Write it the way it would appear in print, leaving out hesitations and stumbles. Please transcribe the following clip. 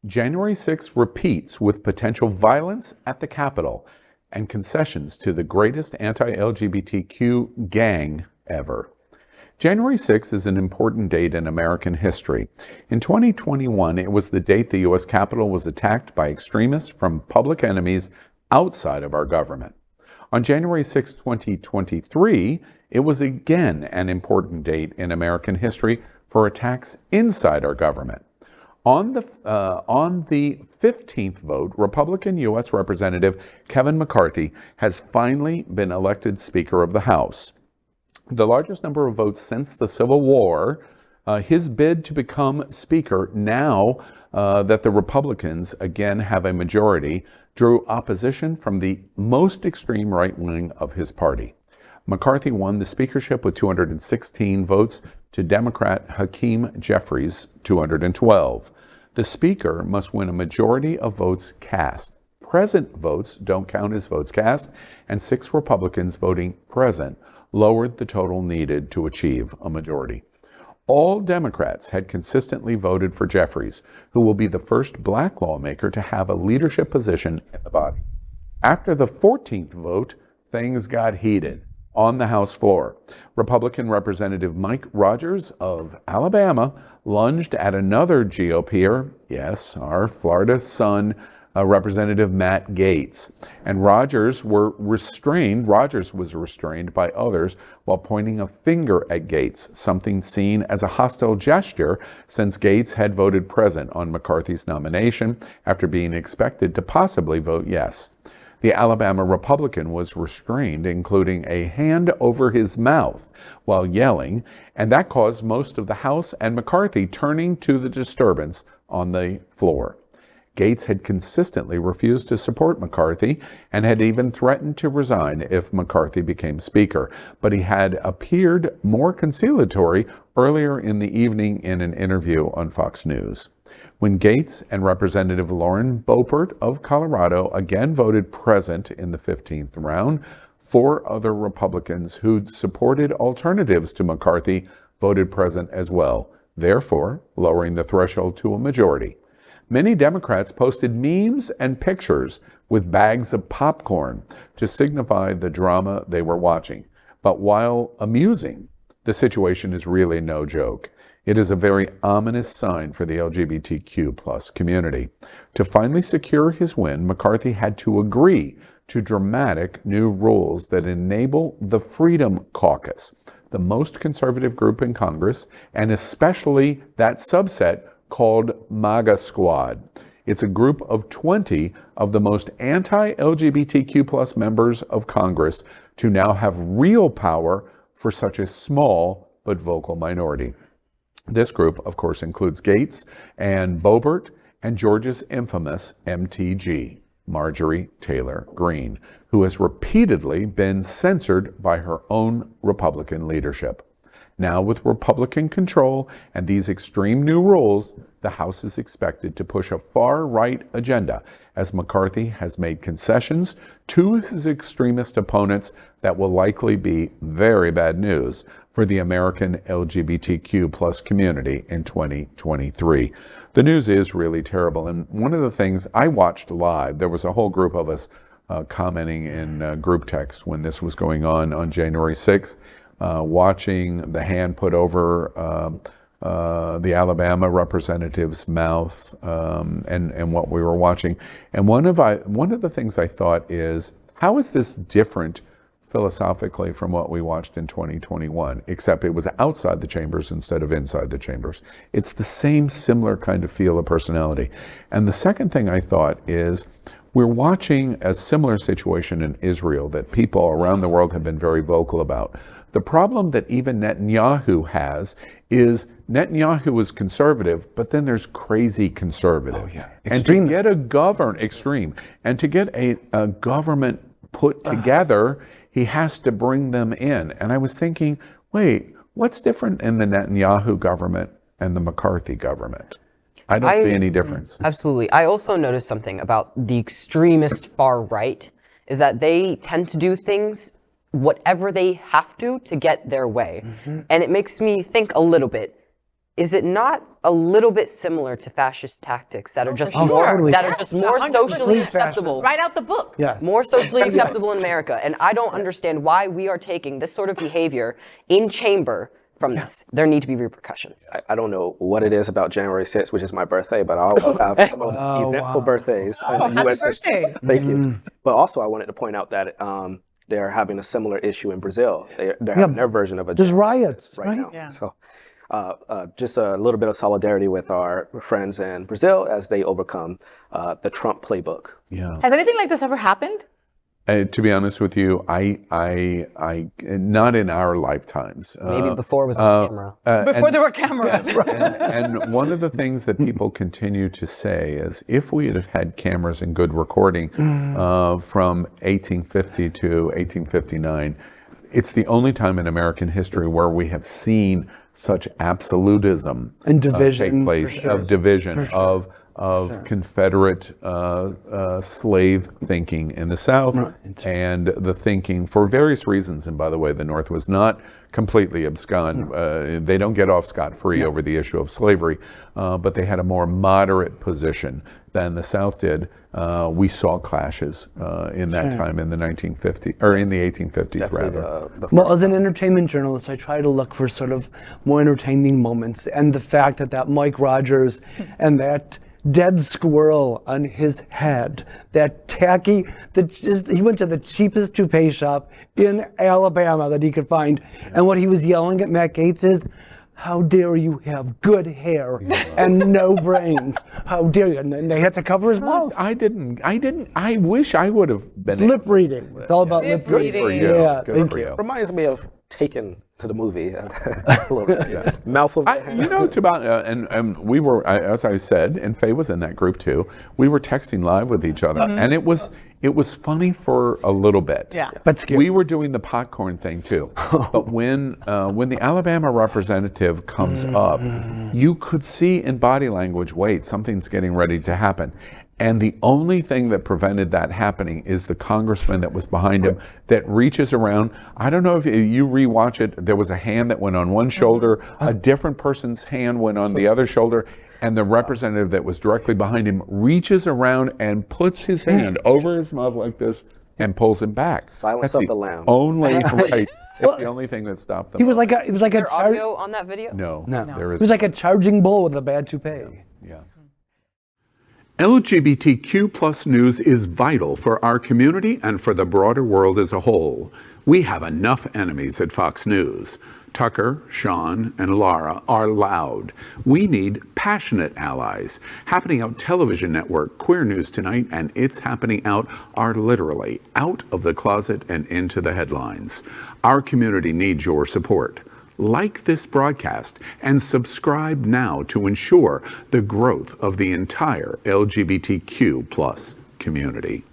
January 6th repeats with potential violence at the Capitol and concessions to the greatest anti-LGBTQ gang ever. January 6th is an important date in American history. In 2021, it was the date the U.S. Capitol was attacked by extremists from public enemies outside of our government. On January 6, 2023, it was again an important date in American history for attacks inside our government. On the 15th vote, Republican U.S. Representative Kevin McCarthy has finally been elected Speaker of the House. The largest number of votes since the Civil War, his bid to become Speaker now that the Republicans again have a majority, drew opposition from the most extreme right wing of his party. McCarthy won the speakership with 216 votes to Democrat Hakeem Jeffries' 212. The Speaker must win a majority of votes cast. Present votes don't count as votes cast, and 6 Republicans voting present lowered the total needed to achieve a majority. All Democrats had consistently voted for Jeffries, who will be the first black lawmaker to have a leadership position in the body. After the 14th vote, things got heated on the House floor. Republican Representative Mike Rogers of Alabama lunged at another GOPer, yes, our Florida son, Representative Matt Gaetz, and Rogers was restrained by others while pointing a finger at Gaetz, something seen as a hostile gesture since Gaetz had voted present on McCarthy's nomination after being expected to possibly vote yes. The Alabama Republican was restrained, including a hand over his mouth while yelling, and that caused most of the House and McCarthy turning to the disturbance on the floor. Gaetz had consistently refused to support McCarthy and had even threatened to resign if McCarthy became Speaker, but he had appeared more conciliatory earlier in the evening in an interview on Fox News. When Gaetz and Representative Lauren Boebert of Colorado again voted present in the 15th round, 4 other Republicans who'd supported alternatives to McCarthy voted present as well, therefore lowering the threshold to a majority. Many Democrats posted memes and pictures with bags of popcorn to signify the drama they were watching. But while amusing, the situation is really no joke. It is a very ominous sign for the LGBTQ+ community. To finally secure his win, McCarthy had to agree to dramatic new rules that enable the Freedom Caucus, the most conservative group in Congress, and especially that subset called MAGA Squad. It's a group of 20 of the most anti-LGBTQ+ members of Congress to now have real power for such a small but vocal minority. This group, of course, includes Gaetz and Boebert and Georgia's infamous MTG, Marjorie Taylor Greene, who has repeatedly been censored by her own Republican leadership. Now, with Republican control and these extreme new rules, the House is expected to push a far-right agenda as McCarthy has made concessions to his extremist opponents that will likely be very bad news for the American LGBTQ+ community in 2023. The news is really terrible, and one of the things I watched live, there was a whole group of us commenting in group text when this was going on January 6th. Watching the hand put over the Alabama representative's mouth and what we were watching. And one of the things I thought is, how is this different philosophically from what we watched in 2021, except it was outside the chambers instead of inside the chambers? It's the same similar kind of feel of personality. And the second thing I thought is, we're watching a similar situation in Israel that people around the world have been very vocal about. The problem that even Netanyahu has is Netanyahu is conservative, but then there's crazy conservative. Oh, yeah. And to get a government put together, he has to bring them in. And I was thinking, wait, what's different in the Netanyahu government and the McCarthy government? I don't see any difference. Absolutely. I also noticed something about the extremist far right, is that they tend to do things whatever they have to get their way. And it makes me think a little bit. is it not a little bit similar to fascist tactics that are just more socially acceptable? Right out the book. Yes. More socially acceptable in America. And I don't understand why we are taking this sort of behavior in chamber from this. There need to be repercussions. I don't know what it is about January 6th, which is my birthday, but I always have the most eventful birthdays in the U.S. history. Thank you. But also, I wanted to point out that they're having a similar issue in Brazil. They're having their version of a There's riots right now. Yeah. So just a little bit of solidarity with our friends in Brazil as they overcome the Trump playbook. Yeah. Has anything like this ever happened? To be honest with you, I not in our lifetimes. Maybe before it was on camera. Before there were cameras. And one of the things that people continue to say is, if we had had cameras and good recording from 1850 to 1859, it's the only time in American history where we have seen such absolutism And division, take place, for sure. of division, of Confederate slave thinking in the South, and the thinking for various reasons. And by the way, the North was not completely abscond. They don't get off scot-free over the issue of slavery, but they had a more moderate position than the South did. We saw clashes in that time in the 1950s, or in the 1850s rather. Well, as an entertainment journalist, I try to look for sort of more entertaining moments, and the fact that Mike Rogers and that dead squirrel on his head, that tacky, he went to the cheapest toupee shop in Alabama that he could find, and what he was yelling at Matt Gaetz is, "How dare you have good hair and no brains? How dare you?" And then they had to cover his mouth. I wish I would have been Lip reading. It's all about lip reading. Good for you. Yeah, Good thank for you. you. Reminds me of Taken to the movie. A little mouthful. You know, and we were, as I said, and Faye was in that group too. We were texting live with each other, and it was funny for a little bit. Yeah. But scary. We were doing the popcorn thing too. But when the Alabama representative comes up, you could see in body language, wait, something's getting ready to happen. And the only thing that prevented that happening is the congressman that was behind him that reaches around. I don't know if you rewatch it, there was a hand that went on one shoulder, a different person's hand went on the other shoulder, and the representative that was directly behind him reaches around and puts his hand over his mouth like this and pulls him back. Silence of the lambs. Only, right. It's the only thing that stopped them. He was like a, it was like Is a there audio on that video? No, No. there He is was like a charging bull with a bad toupee. Yeah. LGBTQ plus news is vital for our community and for the broader world as a whole. We have enough enemies at Fox News. Tucker, Sean, and Laura are loud. We need passionate allies. Happening Out Television Network, Queer News Tonight, and It's Happening Out are literally out of the closet and into the headlines. Our community needs your support. Like this broadcast and subscribe now to ensure the growth of the entire LGBTQ plus community.